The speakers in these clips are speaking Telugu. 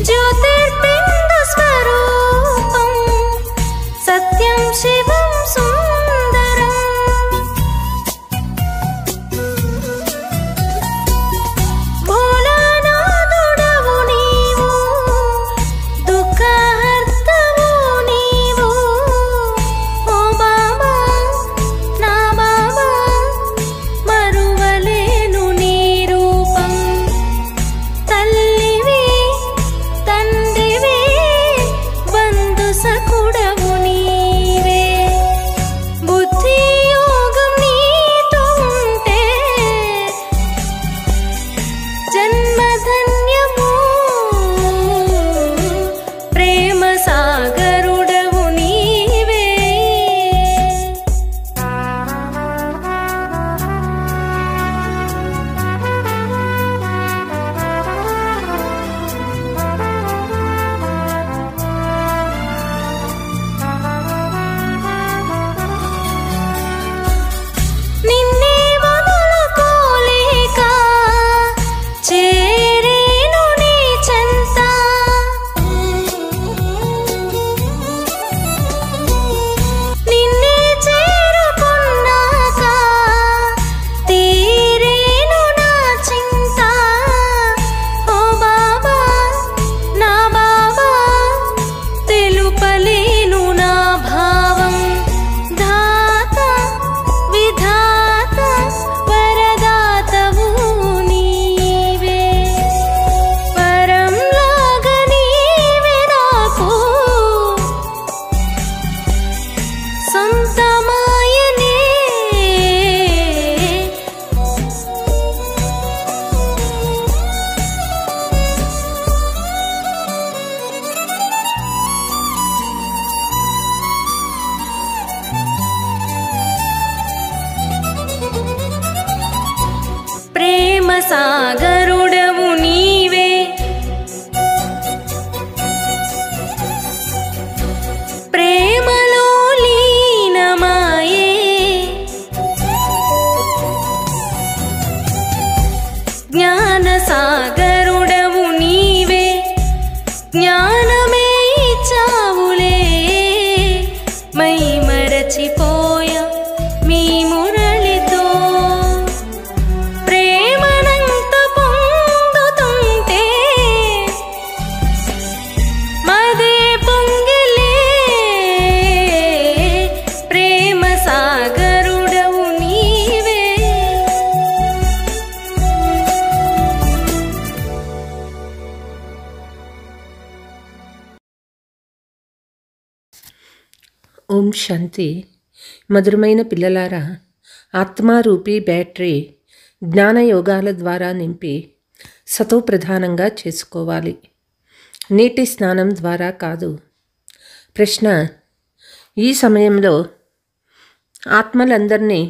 జ్యోతిర్బిందు స్వరూపం సత్యం శివం సుందరం భోలానాథుడవు నీవు దుఃఖహర్తవు నీవు ఓ బాబా నా బాబా మరువలేను నీ రూపం తల్లివి తండ్రివి బంధు సఖుడవు నీవే బుద్ధి యోగం నీతో ఉంటే జన్మధన్యము ప్రేమ సాగరుడవు నీవే నిన్నే వదులుకోలేక చేరేను నీ చెంత నిన్నే చేరుకున్నాక తీరేను నా చింత ఓ బాబా నా బాబా తెలుపలేను నా భావం దాత విధాత వరదాతవు నీవే పరంలాగా నీవే నాకు సొంతమాయనే ప్రేమ సాగరుడవు నీవే ప్రేమలో లీనమాయే జ్ఞాన సాగరుడవు నీవే జ్ఞానమే ఇచ్చావులే మై మరచిపోయ మీ మురళితో ప్రేమనంత పొందుతుంటే మదే పొంగిలే ప్రేమ సాగరుడవు నీవే ఓం శాంతి. మధురమైన పిల్లలారా, ఆత్మారూపీ బ్యాటరీ జ్ఞానయోగాల ద్వారా నింపి సతోప్రధానంగా చేసుకోవాలి, నీటి స్నానం ద్వారా కాదు. ప్రశ్న: ఈ సమయంలో ఆత్మలందరినీ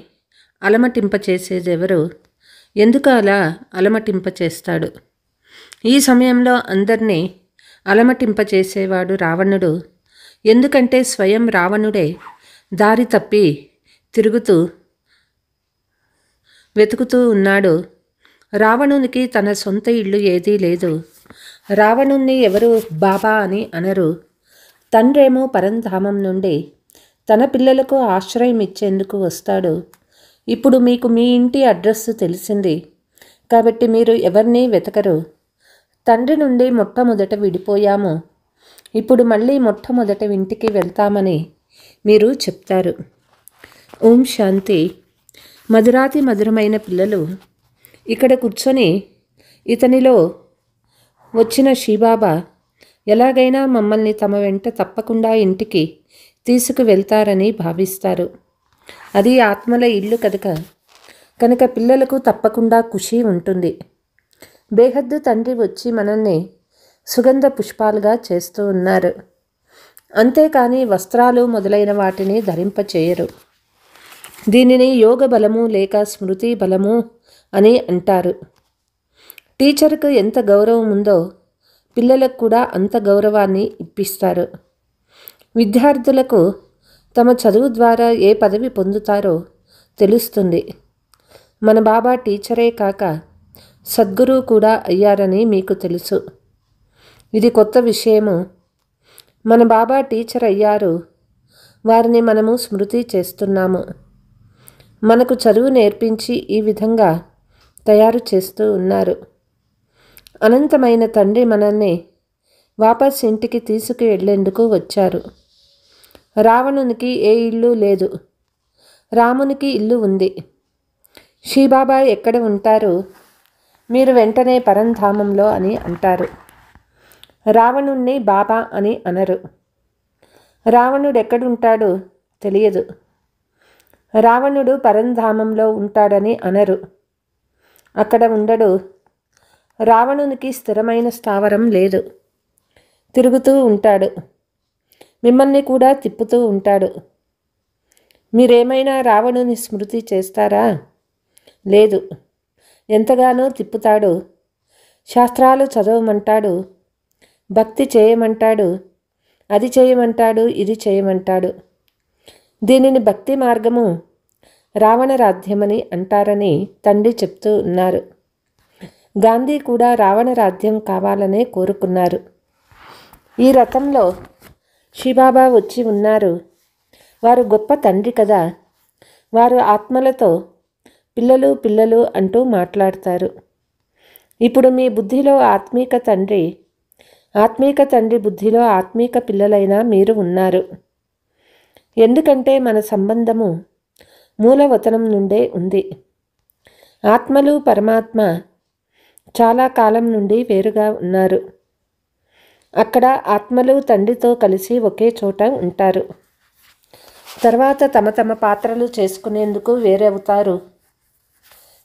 అలమటింపచేసేదెవరు? ఎందుకు అలా అలమటింపచేస్తాడు? ఈ సమయంలో అందరినీ అలమటింపచేసేవాడు రావణుడు. ఎందుకంటే స్వయం రావణుడే దారి తప్పి తిరుగుతూ వెతుకుతూ ఉన్నాడు. రావణునికి తన సొంత ఇల్లు ఏదీ లేదు. రావణుణ్ణి ఎవరు బాబా అని అనరు. తండ్రేమో పరంధామం నుండి తన పిల్లలకు ఆశ్రయం ఇచ్చేందుకు వస్తాడు. ఇప్పుడు మీకు మీ ఇంటి అడ్రస్సు తెలిసింది కాబట్టి మీరు ఎవరినీ వెతకరు. తండ్రి నుండి మొట్టమొదట విడిపోయాము, ఇప్పుడు మళ్ళీ మొట్టమొదట ఇంటికి వెళ్తామని మీరు చెప్తారు. ఓం శాంతి. మధురాతి మధురమైన పిల్లలు ఇక్కడ కూర్చొని ఇతనిలో వచ్చిన శ్రీబాబా ఎలాగైనా మమ్మల్ని తమ వెంట తప్పకుండా ఇంటికి తీసుకువెళ్తారని భావిస్తారు. అది ఆత్మల ఇల్లు కనుక పిల్లలకు తప్పకుండా ఖుషి ఉంటుంది. బేహద్దు తండ్రి వచ్చి మనల్ని సుగంధ పుష్పాలుగా చేస్తూ ఉన్నారు. అంతేకాని వస్త్రాలు మొదలైన వాటిని ధరింపచేయరు. దీనిని యోగ బలము లేక స్మృతి బలము అని అంటారు. టీచర్కు ఎంత గౌరవం ఉందో పిల్లలకు కూడా అంత గౌరవాన్ని ఇప్పిస్తారు. విద్యార్థులకు తమ చదువు ద్వారా ఏ పదవి పొందుతారో తెలుస్తుంది. మన బాబా టీచరే కాక సద్గురువు కూడా అయ్యారని మీకు తెలుసు. ఇది కొత్త విషయము. మన బాబా టీచర్ అయ్యారు. వారిని మనము స్మృతి చేస్తున్నాము. మనకు చదువు నేర్పించి ఈ విధంగా తయారు చేస్తూ ఉన్నారు. అనంతమైన తండ్రి మనల్ని వాపస్ ఇంటికి తీసుకు వెళ్ళేందుకు వచ్చారు. రావణునికి ఏ ఇల్లు లేదు, రామునికి ఇల్లు ఉంది. శ్రీబాబా ఎక్కడ ఉంటారు? మీరు వెంటనే పరంధామంలో అని అంటారు. రావణుణ్ణి బాబా అని అనరు. రావణుడు ఎక్కడుంటాడు తెలియదు. రావణుడు పరంధామంలో ఉంటాడని అనరు. అక్కడ ఉండడు. రావణునికి స్థిరమైన స్థావరం లేదు. తిరుగుతూ ఉంటాడు. మిమ్మల్ని కూడా తిప్పుతూ ఉంటాడు. మీరేమైనా రావణుని స్మృతి చేస్తారా? లేదు. ఎంతగానో తిప్పుతాడు. శాస్త్రాలు చదవమంటాడు, భక్తి చేయమంటాడు, అది చేయమంటాడు, ఇది చేయమంటాడు. దీనిని భక్తి మార్గము రావణరాధ్యమని అంటారని తండ్రి చెప్తూ ఉన్నారు. గాంధీ కూడా రావణరాధ్యం కావాలనే కోరుకున్నారు. ఈ రథంలో శ్రీబాబా వచ్చి ఉన్నారు. వారు గొప్ప తండ్రి కదా. వారు ఆత్మలతో పిల్లలు పిల్లలు అంటూ మాట్లాడతారు. ఇప్పుడు మీ బుద్ధిలో ఆత్మీక తండ్రి బుద్ధిలో ఆత్మీక పిల్లలైన మీరు ఉన్నారు. ఎందుకంటే మన సంబంధము మూలవతనం నుండే ఉంది. ఆత్మలు పరమాత్మ చాలా కాలం నుండి వేరుగా ఉన్నారు. అక్కడ ఆత్మలు తండ్రితో కలిసి ఒకే చోట ఉంటారు. తర్వాత తమ తమ పాత్రలు చేసుకునేందుకు వేరవుతారు.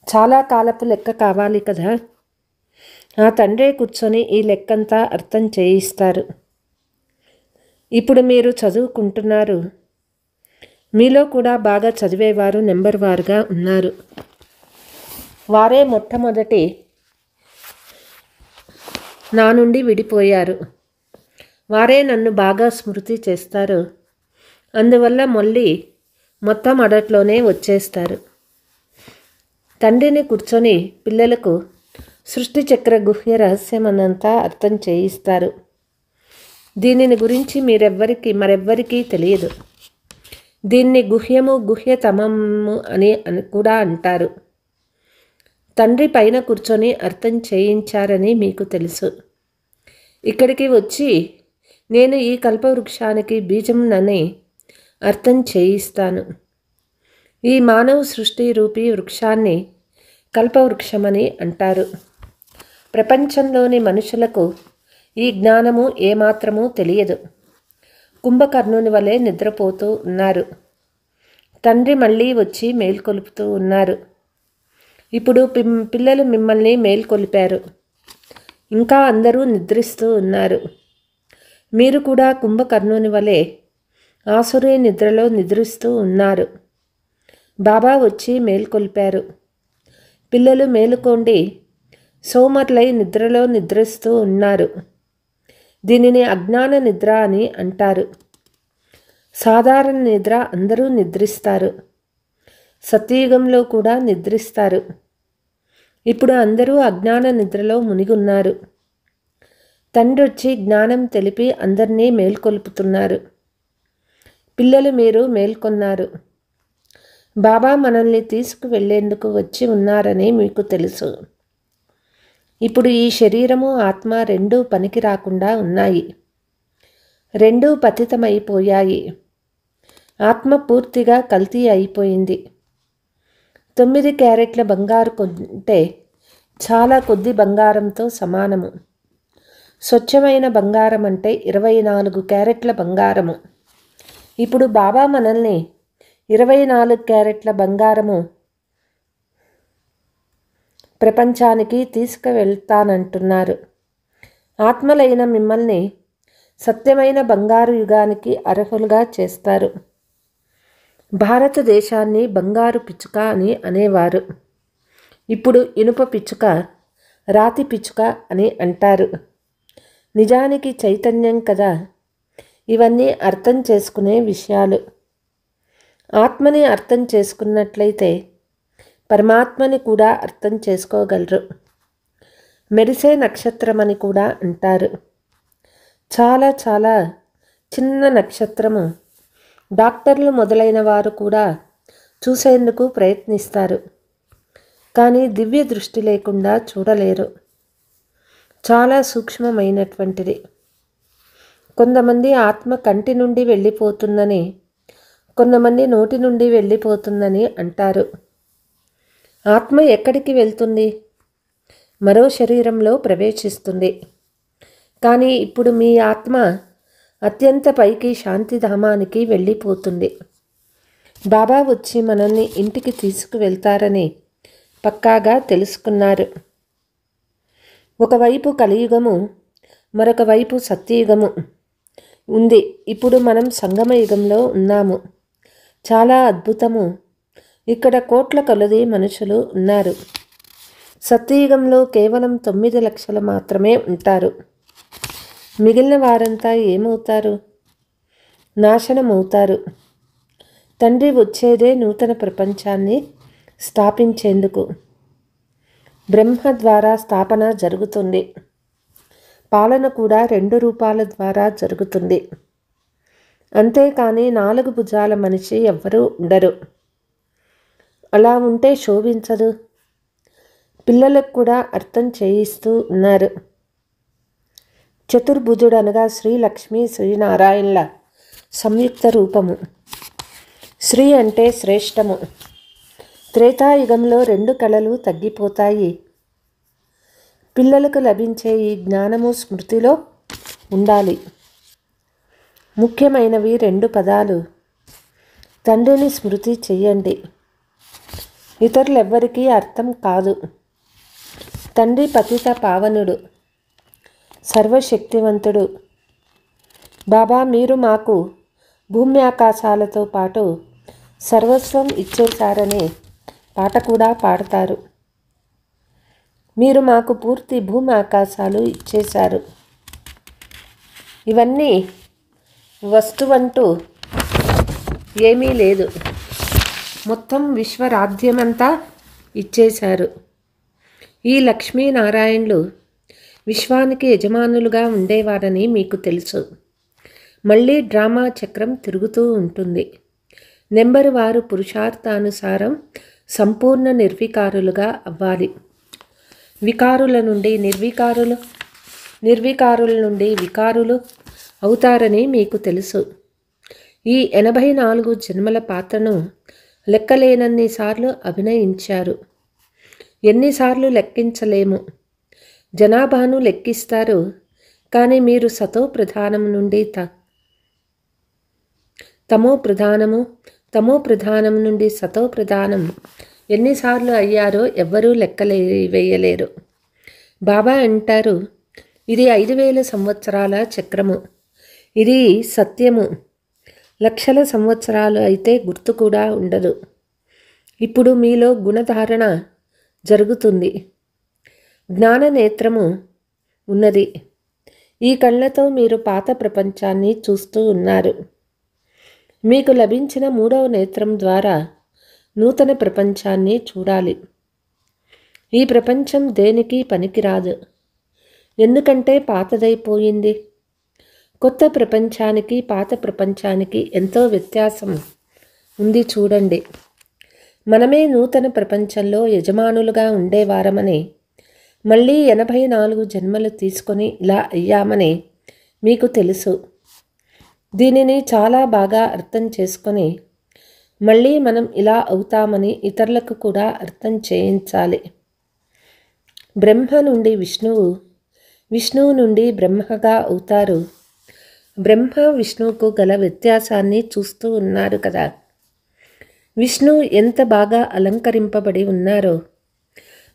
చాలా కాలపు లెక్క కావాలి కదా. ఆ తండ్రే కూర్చొని ఈ లెక్కంతా అర్థం చేయిస్తారు. ఇప్పుడు మీరు చదువుకుంటున్నారు. మీలో కూడా బాగా చదివేవారు నెంబర్ వారుగా ఉన్నారు. వారే మొట్టమొదటి నా నుండి విడిపోయారు. వారే నన్ను బాగా స్మృతి చేస్తారు. అందువల్ల మళ్ళీ మొత్తం అడట్లోనే వచ్చేస్తారు. తండ్రిని కూర్చొని పిల్లలకు సృష్టి చక్ర గుహ్య రహస్యమనంతా అర్థం చేయిస్తారు. దీనిని గురించి మరెవ్వరికీ తెలియదు. దీన్ని గుహ్యము గుహ్యతమము అని కూడా అంటారు. తండ్రి పైన కూర్చొని అర్థం చేయించారని మీకు తెలుసు. ఇక్కడికి వచ్చి నేను ఈ కల్పవృక్షానికి బీజంనని అర్థం చేయిస్తాను. ఈ మానవ సృష్టి రూపీ వృక్షాన్ని కల్పవృక్షమని అంటారు. ప్రపంచంలోని మనుషులకు ఈ జ్ఞానము ఏమాత్రమూ తెలియదు. కుంభకర్ణుని వలె నిద్రపోతూ ఉన్నారు. తండ్రి మళ్ళీ వచ్చి మేల్కొలుపుతూ ఉన్నారు. ఇప్పుడు పిల్లలు మిమ్మల్ని మేల్కొలిపారు. ఇంకా అందరూ నిద్రిస్తూ ఉన్నారు. మీరు కూడా కుంభకర్ణుని వలె ఆసురీ నిద్రలో నిద్రిస్తూ ఉన్నారు. బాబా వచ్చి మేల్కొల్పారు. పిల్లలు మేలుకోండి, సోమర్లై నిద్రలో నిద్రిస్తూ ఉన్నారు. దీనిని అజ్ఞాన నిద్ర అని అంటారు. సాధారణ నిద్ర అందరూ నిద్రిస్తారు. సత్యయుగంలో కూడా నిద్రిస్తారు. ఇప్పుడు అందరూ అజ్ఞాన నిద్రలో మునిగున్నారు. తండ్రి వచ్చి జ్ఞానం తెలిపి అందరినీ మేల్కొల్పుతున్నారు. పిల్లలు మీరు మేల్కొన్నారు. బాబా మనల్ని తీసుకువెళ్లేందుకు వచ్చి ఉన్నారని మీకు తెలుసు. ఇప్పుడు ఈ శరీరము ఆత్మ రెండూ పనికి రాకుండా ఉన్నాయి. రెండూ పతితమైపోయాయి. ఆత్మ పూర్తిగా కల్తీ అయిపోయింది. 9 క్యారెట్ల బంగారు కొంటే చాలా కొద్ది బంగారంతో సమానము. స్వచ్ఛమైన బంగారం అంటే 24 క్యారెట్ల బంగారము. ఇప్పుడు బాబా మనల్ని 24 క్యారెట్ల బంగారము ప్రపంచానికి తీసుకువెళ్తానంటున్నారు. ఆత్మలైన మిమ్మల్ని సత్యమైన బంగారు యుగానికి అర్హులుగా చేస్తారు. భారతదేశాన్ని బంగారు పిచ్చుక అని అనేవారు. ఇప్పుడు ఇనుప పిచ్చుక, రాతి పిచ్చుక అని అంటారు. నిజానికి చైతన్యం కదా. ఇవన్నీ అర్థం చేసుకునే విషయాలు. ఆత్మని అర్థం చేసుకున్నట్లయితే పరమాత్మని కూడా అర్థం చేసుకోగలరు. మెరిసే నక్షత్రమని కూడా అంటారు. చాలా చాలా చిన్న నక్షత్రము. డాక్టర్లు మొదలైన వారు కూడా చూసేందుకు ప్రయత్నిస్తారు, కానీ దివ్య దృష్టి లేకుండా చూడలేరు. చాలా సూక్ష్మమైనటువంటిది. కొంతమంది ఆత్మ కంటి నుండి వెళ్ళిపోతుందని, కొంతమంది నోటి నుండి వెళ్ళిపోతుందని అంటారు. ఆత్మ ఎక్కడికి వెళ్తుంది? మరో శరీరంలో ప్రవేశిస్తుంది. కానీ ఇప్పుడు మీ ఆత్మ అత్యంత పైకి శాంతిధామానికి వెళ్ళిపోతుంది. బాబా వచ్చి మనల్ని ఇంటికి తీసుకువెళ్తారని పక్కాగా తెలుసుకున్నారు. ఒకవైపు కలియుగము, మరొక వైపు సత్యయుగము ఉంది. ఇప్పుడు మనం సంగమయుగంలో ఉన్నాము. చాలా అద్భుతము. ఇక్కడ కోట్ల కొలది మనుషులు ఉన్నారు. సత్యయుగంలో కేవలం 9 లక్షలు మాత్రమే ఉంటారు. మిగిలిన వారంతా ఏమవుతారు? నాశనమవుతారు. తండ్రి వచ్చేదే నూతన ప్రపంచాన్ని స్థాపించేందుకు. బ్రహ్మ ద్వారా స్థాపన జరుగుతుంది. పాలన కూడా 2 రూపాల ద్వారా జరుగుతుంది. అంతేకాని 4 భుజాల మనిషి ఎవ్వరూ ఉండరు. అలా ఉంటే శోభించదు. పిల్లలకు కూడా అర్థం చేయిస్తూ ఉన్నారు. చతుర్భుజుడు అనగా శ్రీ లక్ష్మీ శ్రీనారాయణల సంయుక్త రూపము. శ్రీ అంటే శ్రేష్టము. త్రేతాయుగంలో 2 కళలు తగ్గిపోతాయి. పిల్లలకు లభించే ఈ జ్ఞానము స్మృతిలో ఉండాలి. ముఖ్యమైనవి 2 పదాలు. తండ్రిని స్మృతి చెయ్యండి. ఇతరులెవ్వరికీ అర్థం కాదు. తండ్రి పతిత పావనుడు, సర్వశక్తివంతుడు. బాబా మీరు మాకు భూమి ఆకాశాలతో పాటు సర్వస్వం ఇచ్చేశారని పాట కూడా పాడతారు. మీరు మాకు పూర్తి భూమి ఆకాశాలు ఇచ్చేశారు. ఇవన్నీ వస్తువంటూ ఏమీ లేదు. మొత్తం విశ్వరాజ్యమంతా ఇచ్చేశారు. ఈ లక్ష్మీనారాయణులు విశ్వానికి యజమానులుగా ఉండేవారని మీకు తెలుసు. మళ్ళీ డ్రామా చక్రం తిరుగుతూ ఉంటుంది. నెంబరు వారు పురుషార్థానుసారం సంపూర్ణ నిర్వికారులుగా అవ్వాలి. వికారుల నుండి నిర్వికారులు, నిర్వికారుల నుండి వికారులు అవుతారని మీకు తెలుసు. ఈ 84 జన్మల పాత్రను లెక్కలేనన్నిసార్లు అభినయించారు. ఎన్నిసార్లు లెక్కించలేము. జనాభాను లెక్కిస్తారు, కానీ మీరు సతో ప్రధానం నుండి తమో ప్రధానము, తమో ప్రధానం నుండి సతో ప్రధానం ఎన్నిసార్లు అయ్యారో ఎవ్వరూ వేయలేరు. బాబా అంటారు, ఇది 5000 సంవత్సరాల చక్రము. ఇది సత్యము. లక్షల సంవత్సరాలు అయితే గుర్తు కూడా ఉండదు. ఇప్పుడు మీలో గుణధారణ జరుగుతుంది. జ్ఞాన నేత్రము ఉన్నది. ఈ కళ్ళతో మీరు పాత ప్రపంచాన్ని చూస్తూ ఉన్నారు. మీకు లభించిన 3వ నేత్రం ద్వారా నూతన ప్రపంచాన్ని చూడాలి. ఈ ప్రపంచం దేనికి పనికిరాదు. ఎందుకంటే పాతదైపోయింది. కొత్త ప్రపంచానికి పాత ప్రపంచానికి ఎంతో వ్యత్యాసం ఉంది చూడండి. మనమే నూతన ప్రపంచంలో యజమానులుగా ఉండేవారమని, మళ్ళీ 84 జన్మలు తీసుకొని ఇలా అయ్యామని మీకు తెలుసు. దీనిని చాలా బాగా అర్థం చేసుకొని మళ్ళీ మనం ఇలా అవుతామని ఇతరులకు కూడా అర్థం చేయించాలి. బ్రహ్మ నుండి విష్ణువు, విష్ణువు నుండి బ్రహ్మగా అవుతారు. బ్రహ్మ విష్ణువుకు గల వ్యత్యాసాన్ని చూస్తూ ఉన్నారు కదా. విష్ణువు ఎంత బాగా అలంకరింపబడి ఉన్నారో,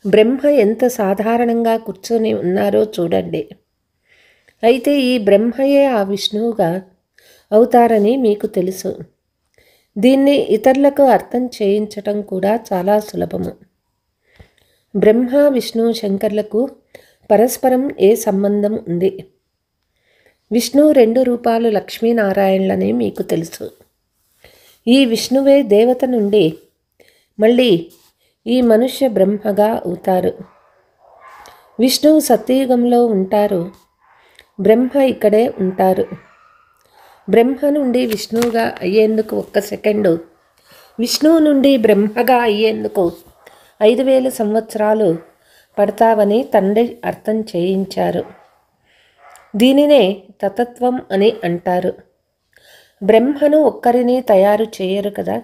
బ్రహ్మ ఎంత సాధారణంగా కూర్చొని ఉన్నారో చూడండి. అయితే ఈ బ్రహ్మయే ఆ విష్ణువుగా అవుతారని మీకు తెలుసు. దీన్ని ఇతరులకు అర్థం చేయించటం కూడా చాలా సులభము. బ్రహ్మ విష్ణు శంకర్లకు పరస్పరం ఏ సంబంధం ఉంది? విష్ణు 2 రూపాలు లక్ష్మీనారాయణులని మీకు తెలుసు. ఈ విష్ణువే దేవత నుండి మళ్ళీ ఈ మనుష్య బ్రహ్మగా అవుతారు. విష్ణువు సత్యయుగంలో ఉంటారు. బ్రహ్మ ఇక్కడే ఉంటారు. బ్రహ్మ నుండి విష్ణువుగా అయ్యేందుకు 1 సెకండు, విష్ణువు నుండి బ్రహ్మగా అయ్యేందుకు 5000 సంవత్సరాలు పడతావని తండ్రి అర్థం చేయించారు. దీనినే తతత్వం అని అంటారు. బ్రహ్మను ఒక్కరిని తయారు చేయరు కదా.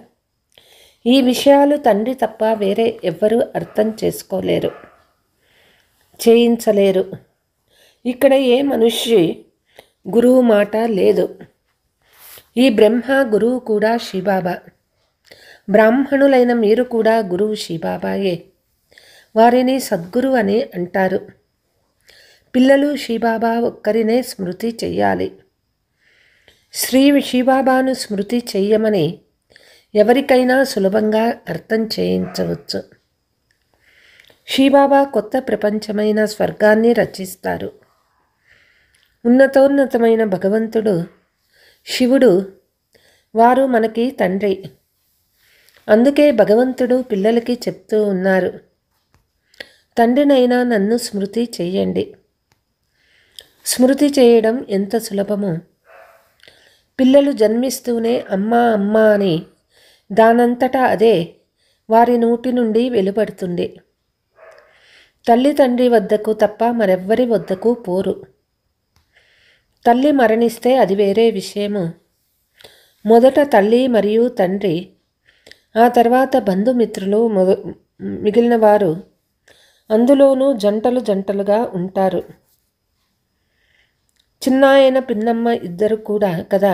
ఈ విషయాలు తండ్రి తప్ప వేరే ఎవ్వరూ అర్థం చేసుకోలేరు, చేయించలేరు. ఇక్కడ ఏ మనిషి గురువు మాట లేదు. ఈ బ్రహ్మ గురువు కూడా శివబాబా. బ్రాహ్మణులైన మీరు కూడా గురువు శివబాబాయే. వారిని సద్గురు అని అంటారు. పిల్లలు శివబాబా ఒక్కరినే స్మృతి చెయ్యాలి. శ్రీ శివబాబాను స్మృతి చెయ్యమని ఎవరికైనా సులభంగా అర్థం చేయించవచ్చు. శివబాబా కొత్త ప్రపంచమైన స్వర్గాన్ని రచిస్తారు. ఉన్నతోన్నతమైన భగవంతుడు శివుడు, వారు మనకి తండ్రి. అందుకే భగవంతుడు పిల్లలకి చెప్తూ ఉన్నారు, తండ్రినైనా నన్ను స్మృతి చెయ్యండి. స్మృతి చేయడం ఎంత సులభమో. పిల్లలు జన్మిస్తూనే అమ్మా అమ్మా అని దానంతటా అదే వారి నోటి నుండి వెలువడుతుంది. తల్లి తండ్రి వద్దకు తప్ప మరెవ్వరి వద్దకు పోరు. తల్లి మరణిస్తే అది వేరే విషయము. మొదట తల్లి మరియు తండ్రి, ఆ తర్వాత బంధుమిత్రులు, మిగిలిన వారు, అందులోనూ జంటలు జంటలుగా ఉంటారు. చిన్నాయన పిన్నమ్మ ఇద్దరు కూడా కదా.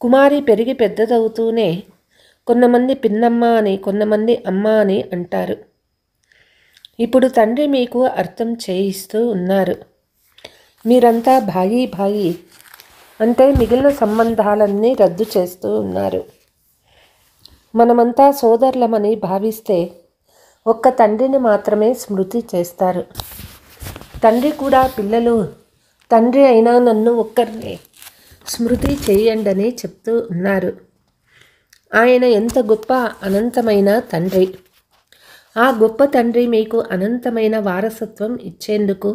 కుమారి పెరిగి పెద్దదవుతూనే కొంతమంది పిన్నమ్మ అని, కొంతమంది అమ్మ అని అంటారు. ఇప్పుడు తండ్రి మీకు అర్థం చేయిస్తూ ఉన్నారు. మీరంతా భాయి భాయి అంటే మిగిలిన సంబంధాలన్నీ రద్దు చేస్తూ ఉన్నారు. మనమంతా సోదరులమని భావిస్తే ఒక్క తండ్రిని మాత్రమే స్మృతి చేస్తారు. తండ్రి కూడా పిల్లలు తండ్రి అయినా నన్ను ఒక్కరినే స్మృతి చేయండని చెప్తూ ఉన్నారు. ఆయన ఎంత గొప్ప అనంతమైన తండ్రి. ఆ గొప్ప తండ్రి మీకు అనంతమైన వారసత్వం ఇచ్చేందుకు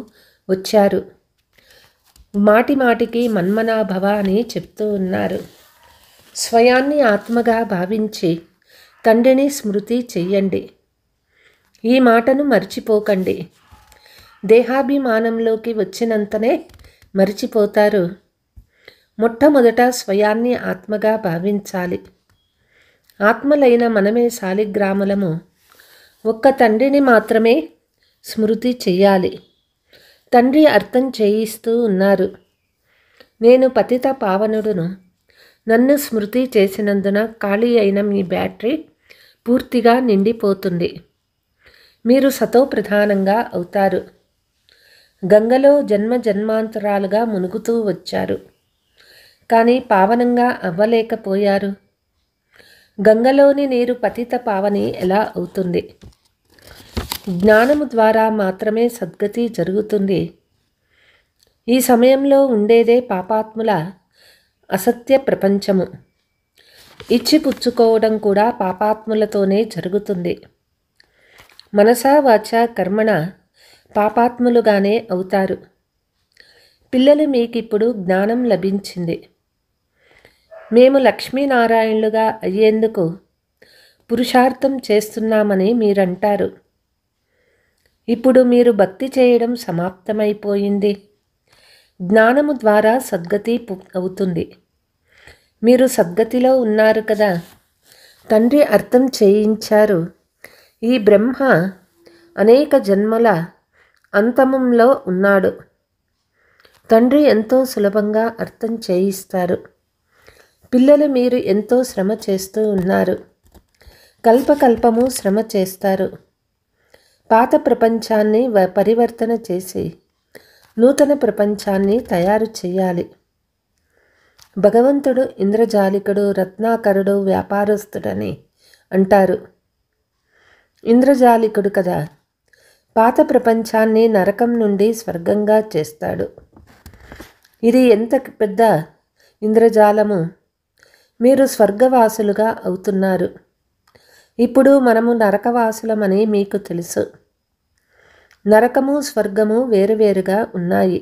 వచ్చారు. మాటి మాటికి మన్మనాభవ అని చెప్తూ ఉన్నారు. స్వయాన్ని ఆత్మగా భావించి తండ్రిని స్మృతి చెయ్యండి. ఈ మాటను మర్చిపోకండి. దేహాభిమానంలోకి వచ్చినంతనే మర్చిపోతారు. మొట్టమొదట స్వయాన్ని ఆత్మగా భావించాలి. ఆత్మలైన మనమే శాలిగ్రాములము. ఒక్క తండ్రిని మాత్రమే స్మృతి చెయ్యాలి. తండ్రి అర్థం చేయిస్తూ ఉన్నారు, నేను పతిత పావనుడును. నన్ను స్మృతి చేసినందున ఖాళీ అయిన మీ బ్యాటరీ పూర్తిగా నిండిపోతుంది. మీరు సతోప్రధానంగా అవుతారు. గంగలో జన్మ జన్మాంతరాలుగా మునుగుతూ వచ్చారు, కానీ పావనంగా అవ్వలేకపోయారు. గంగలోని నీరు పతిత పావని ఎలా అవుతుంది? జ్ఞానము ద్వారా మాత్రమే సద్గతి జరుగుతుంది. ఈ సమయంలో ఉండేదే పాపాత్ముల అసత్య ప్రపంచము. ఇచ్చిపుచ్చుకోవడం కూడా పాపాత్ములతోనే జరుగుతుంది. మనసా వాచ కర్మణ పాపాత్ములుగానే అవుతారు. పిల్లలు మీకిప్పుడు జ్ఞానం లభించింది. మేము లక్ష్మీనారాయణులుగా అయ్యేందుకు పురుషార్థం చేస్తున్నామని మీరంటారు. ఇప్పుడు మీరు భక్తి చేయడం సమాప్తమైపోయింది. జ్ఞానము ద్వారా సద్గతి అవుతుంది. మీరు సద్గతిలో ఉన్నారు కదా. తండ్రి అర్థం చేయించారు, ఈ బ్రహ్మ అనేక జన్మల అంతమంలో ఉన్నాడు. తండ్రి ఎంతో సులభంగా అర్థం చేయిస్తారు. పిల్లలు మీరు ఎంతో శ్రమ చేస్తూ ఉన్నారు. కల్పకల్పము శ్రమ చేస్తారు. పాత ప్రపంచాన్ని పరివర్తన చేసి నూతన ప్రపంచాన్ని తయారు చేయాలి. భగవంతుడు ఇంద్రజాలికుడు, రత్నాకరుడు, వ్యాపారస్తుడని అంటారు. ఇంద్రజాలికుడు కదా. పాత ప్రపంచాన్ని నరకం నుండి స్వర్గంగా చేస్తాడు. ఇది ఎంత పెద్ద ఇంద్రజాలము. మీరు స్వర్గవాసులుగా అవుతున్నారు. ఇప్పుడు మనము నరకవాసులమని మీకు తెలుసు. నరకము స్వర్గము వేరువేరుగా ఉన్నాయి.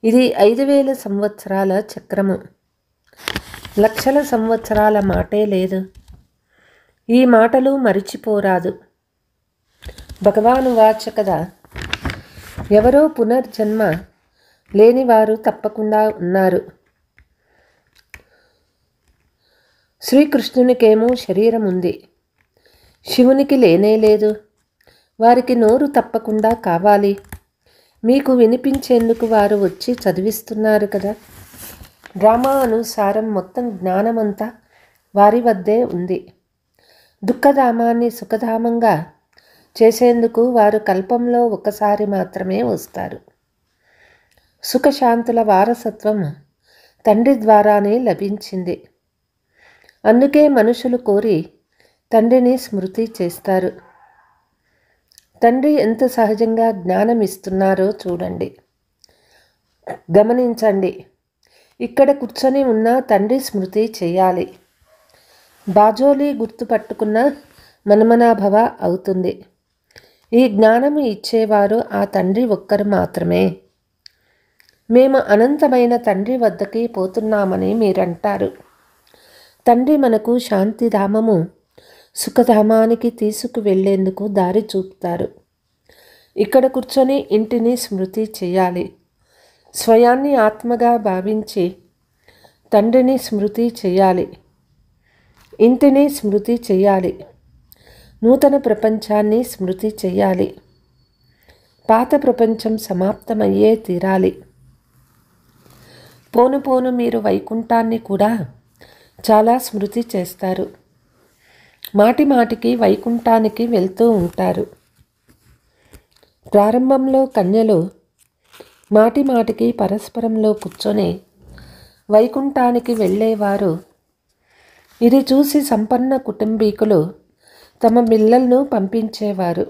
ఇది 5000 సంవత్సరాల చక్రము. లక్షల సంవత్సరాల మాటే లేదు. ఈ మాటలు మరిచిపోరాదు. భగవాను వాచ కదా, ఎవరో పునర్జన్మ లేనివారు తప్పకుండా ఉన్నారు. శ్రీకృష్ణునికేమో శరీరం ఉంది, శివునికి లేనే లేదు. వారికి నోరు తప్పకుండా కావాలి. మీకు వినిపించేందుకు వారు వచ్చి చదివిస్తున్నారు కదా. డ్రామా అనుసారం మొత్తం జ్ఞానమంతా వారి వద్దే ఉంది. దుఃఖధామాన్ని సుఖధామంగా చేసేందుకు వారు కల్పంలో ఒకసారి మాత్రమే వస్తారు. సుఖశాంతుల వారసత్వం తండ్రి ద్వారానే లభించింది. అందుకే మనుషులు కోరి తండ్రిని స్మృతి చేస్తారు. తండ్రి ఎంత సహజంగా జ్ఞానం ఇస్తున్నారో చూడండి, గమనించండి. ఇక్కడ కూర్చొని ఉన్న తండ్రి స్మృతి చేయాలి. బాజోలి గుర్తుపట్టుకున్న మన్మనాభవ అవుతుంది. ఈ జ్ఞానము ఇచ్చేవారు ఆ తండ్రి ఒక్కరు మాత్రమే. మేము అనంతమైన తండ్రి వద్దకి పోతున్నామని మీరంటారు. తండ్రి మనకు శాంతిధామము, సుఖధామానికి తీసుకువెళ్లేందుకు దారి చూపుతారు. ఇక్కడ కూర్చొని ఇంటిని స్మృతి చేయాలి. స్వయాన్ని ఆత్మగా భావించి తండ్రిని స్మృతి చేయాలి. ఇంటిని స్మృతి చేయాలి. నూతన ప్రపంచాన్ని స్మృతి చేయాలి. పాత ప్రపంచం సమాప్తమయ్యే తీరాలి. పోను పోను మీరు వైకుంఠాన్ని కూడా చాలా స్మృతి చేస్తారు. మాటి మాటికి వైకుంఠానికి వెళ్తూ ఉంటారు. ప్రారంభంలో కన్యలు మాటి మాటికి పరస్పరంలో కూర్చొని వైకుంఠానికి వెళ్ళేవారు. ఇది చూసి సంపన్న కుటుంబీకులు తమ పిల్లలను పంపించేవారు.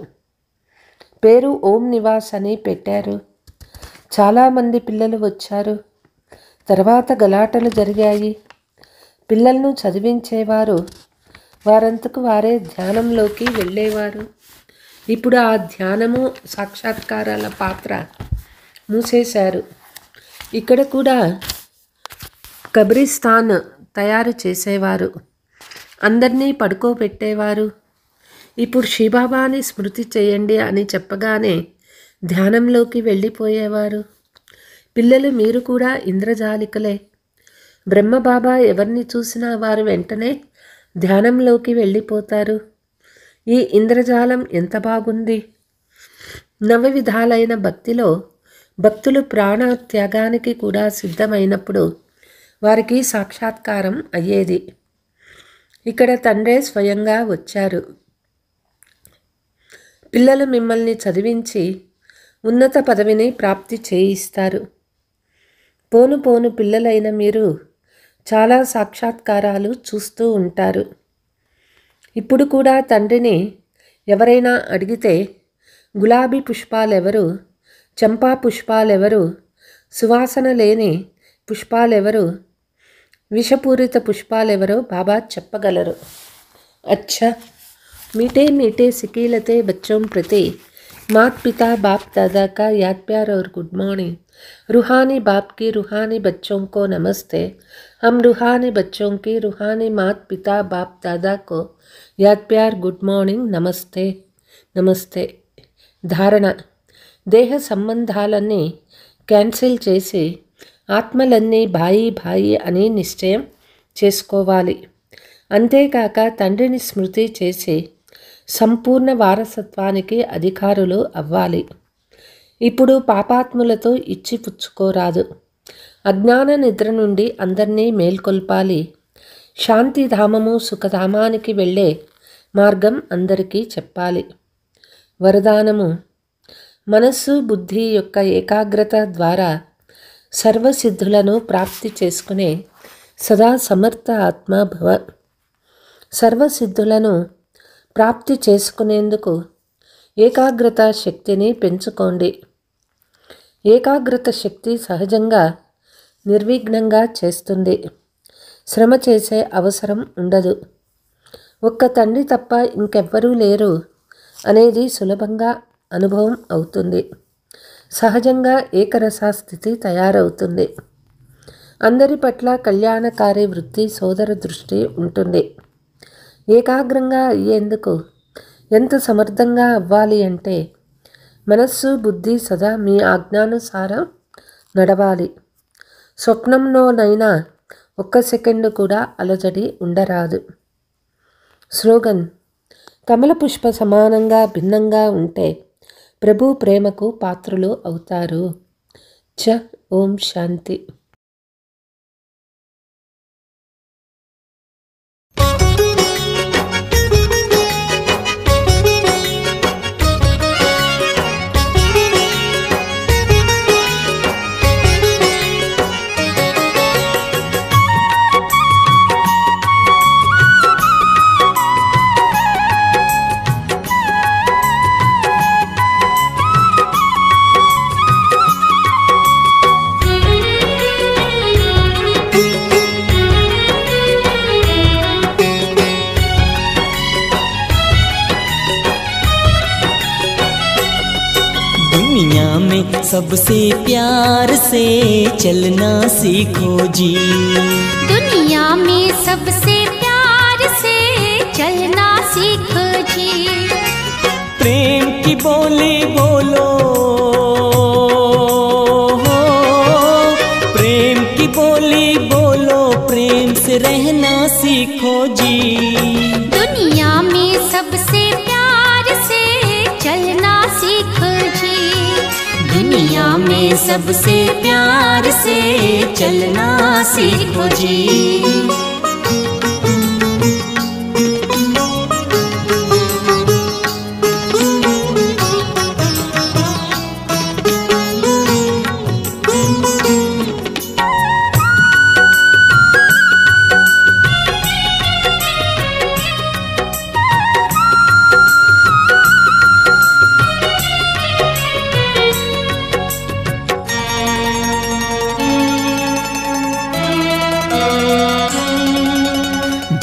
పేరు ఓం నివాస్ అని పెట్టారు. చాలామంది పిల్లలు వచ్చారు. తర్వాత గలాటలు జరిగాయి. పిల్లలను చదివించేవారు. వారంతకు వారే ధ్యానంలోకి వెళ్ళేవారు. ఇప్పుడు ఆ ధ్యానము సాక్షాత్కారాల పాత్ర మూసేశారు. ఇక్కడ కూడా కబ్రిస్తాన్ తయారు చేసేవారు. అందరినీ పడుకోబెట్టేవారు. ఇప్పుడు శివబాబాని స్మృతి చేయండి అని చెప్పగానే ధ్యానంలోకి వెళ్ళిపోయేవారు. పిల్లలు మీరు కూడా ఇంద్రజాలికలే. బ్రహ్మబాబా ఎవరిని చూసినా వారు వెంటనే ధ్యానంలోకి వెళ్ళిపోతారు. ఈ ఇంద్రజాలం ఎంత బాగుంది. నవవిధాలైన భక్తిలో భక్తులు ప్రాణత్యాగానికి కూడా సిద్ధమైనప్పుడు వారికి సాక్షాత్కారం అయ్యేది. ఇక్కడ తండ్రే స్వయంగా వచ్చారు. పిల్లలు మిమ్మల్ని చదివించి ఉన్నత పదవిని ప్రాప్తి చేయిస్తారు. పోను పోను పిల్లలైన మీరు చాలా సాక్షాత్కారాలు చూస్తూ ఉంటారు. ఇప్పుడు కూడా తండ్రిని ఎవరైనా అడిగితే గులాబీ పుష్పాలెవరు, చంపా పుష్పాలెవరు, సువాసన లేని పుష్పాలెవరు, విషపూరిత పుష్పాలెవరో బాబా చెప్పగలరు. అచ్చా, मीठे मीठे सिकीलते बच्चों प्रति मात पिता बाप दादा का याद प्यार और गुड मॉर्निंग. रूहानी बाप की रूहानी बच्चों को नमस्ते. हम रूहानी बच्चों की रूहानी मात पिता बाप दादा को याद प्यार गुड मॉर्निंग नमस्ते नमस्ते. ధారణ: దేహ సంబంధాలన్నీ క్యాన్సిల్ చేసి ఆత్మలన్నీ భాయి భాయి అని నిశ్చయం చేసుకోవాలి. అంతేకాక తండ్రిని స్మృతి చేసి సంపూర్ణ వారసత్వానికి అధికారులు అవ్వాలి. ఇప్పుడు పాపాత్ములతో ఇచ్చి పుచ్చుకోరాదు. అజ్ఞాన నిద్ర నుండి అందరినీ మేల్కొల్పాలి. శాంతిధామము సుఖధామానికి వెళ్ళే మార్గం అందరికీ చెప్పాలి. వరదానము: మనస్సు బుద్ధి యొక్క ఏకాగ్రత ద్వారా సర్వసిద్ధులను ప్రాప్తి చేసుకునే సదా సమర్థ ఆత్మ భవ. సర్వసిద్ధులను ప్రాప్తి చేసుకునేందుకు ఏకాగ్రత శక్తిని పెంచుకోండి. ఏకాగ్రత శక్తి సహజంగా నిర్విఘ్నంగా చేస్తుంది. శ్రమ చేసే అవసరం ఉండదు. ఒక్క తండ్రి తప్ప ఇంకెవ్వరూ లేరు అనేది సులభంగా అనుభవం అవుతుంది. సహజంగా ఏకరసా స్థితి తయారవుతుంది. అందరి పట్ల కళ్యాణకారి వృత్తి, సోదర దృష్టి ఉంటుంది. ఏకాగ్రంగా అయ్యేందుకు ఎంత సమర్థంగా అవ్వాలి అంటే మనస్సు, బుద్ధి సదా మీ ఆజ్ఞానుసారం నడవాలి. స్వప్నంలోనైనా ఒక్క సెకండు కూడా అలజడి ఉండరాదు. స్లోగన్: కమల పుష్ప సమానంగా భిన్నంగా ఉంటే ప్రభు ప్రేమకు పాత్రులు అవుతారు. ఓం శాంతి. दुनिया में सबसे प्यार से चलना सीखो जी। दुनिया में सबसे प्यार से चलना सीखो जी। प्रेम की बोली बोलो, प्रेम की बोली बोलो, प्रेम से रहना सीखो जी। दुनिया में सबसे प्यार से चलना सीखो जी। दुनिया में सबसे प्यार से चलना सीखो जी।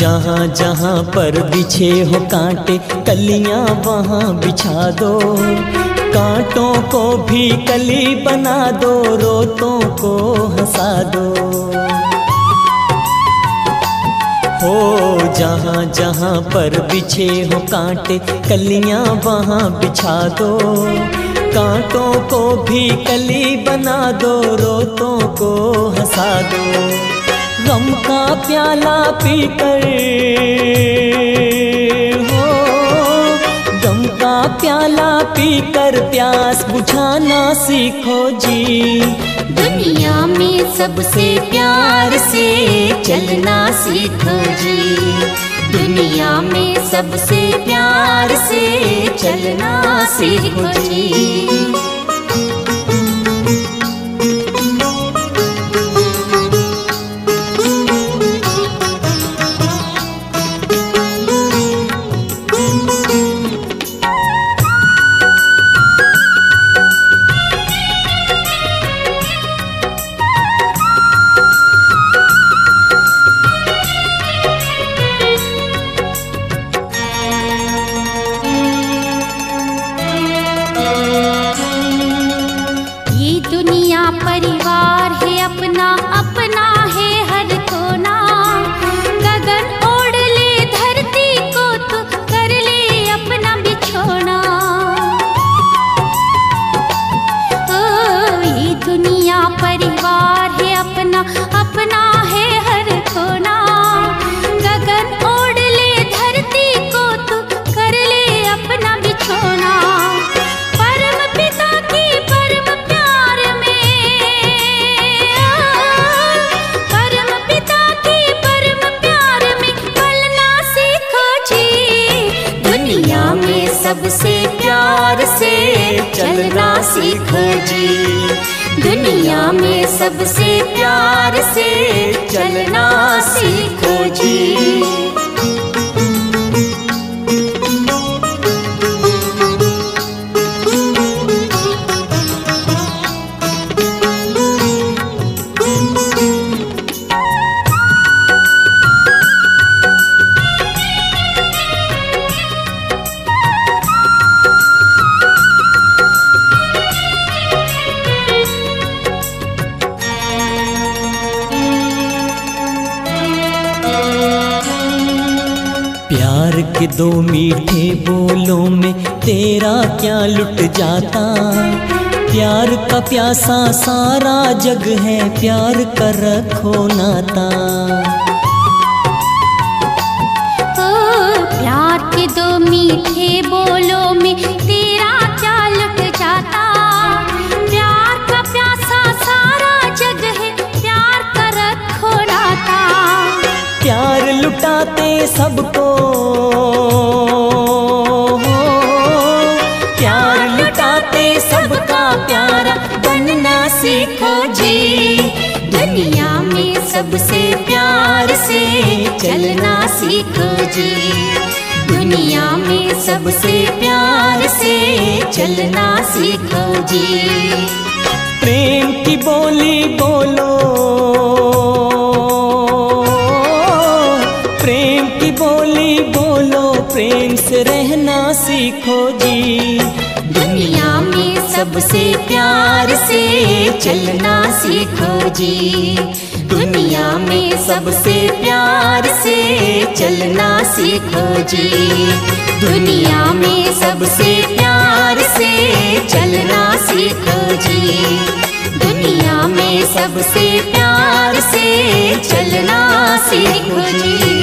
जहाँ जहाँ पर बिछे हो कांटे कलियाँ वहाँ बिछा दो। कांटों को भी कली बना दो, रोतों को हंसा दो। हो जहाँ जहाँ पर बिछे हो कांटे कलियाँ वहाँ बिछा दो। कांटों को भी कली बना दो, रोतों को हंसा दो। गम का प्याला पीकर हो, गम का प्याला पीकर प्यास बुझाना सीखो जी। दुनिया में सबसे प्यार से चलना सीखो जी। दुनिया में सबसे प्यार से चलना सीखो जी। प्यार के दो मीठे बोलों में तेरा क्या लुट जाता। प्यार का प्यासा सारा जग है, प्यार का रखो नाता। प्यार के दो मीठे बोलों में तेरा क्या लुट जाता। प्यार का प्यासा सारा जग है, प्यार का रखो नाता। प्यार लुटाते सबको, प्यार लुटाते सबका प्यारा बनना सीखो जी। दुनिया में सबसे प्यार से चलना सीखो जी। दुनिया में सबसे प्यार से चलना सीखो जी। प्रेम की बोली बोलो, प्रेम की बोली बोलो, प्रेम से रहना सीखो जी। दुनिया में सबसे प्यार से चलना सीखो जी। दुनिया में सबसे प्यार से चलना सीखो जी। दुनिया में सबसे प्यार से चलना सीखो जी। दुनिया में सबसे प्यार से चलना सीखो जी।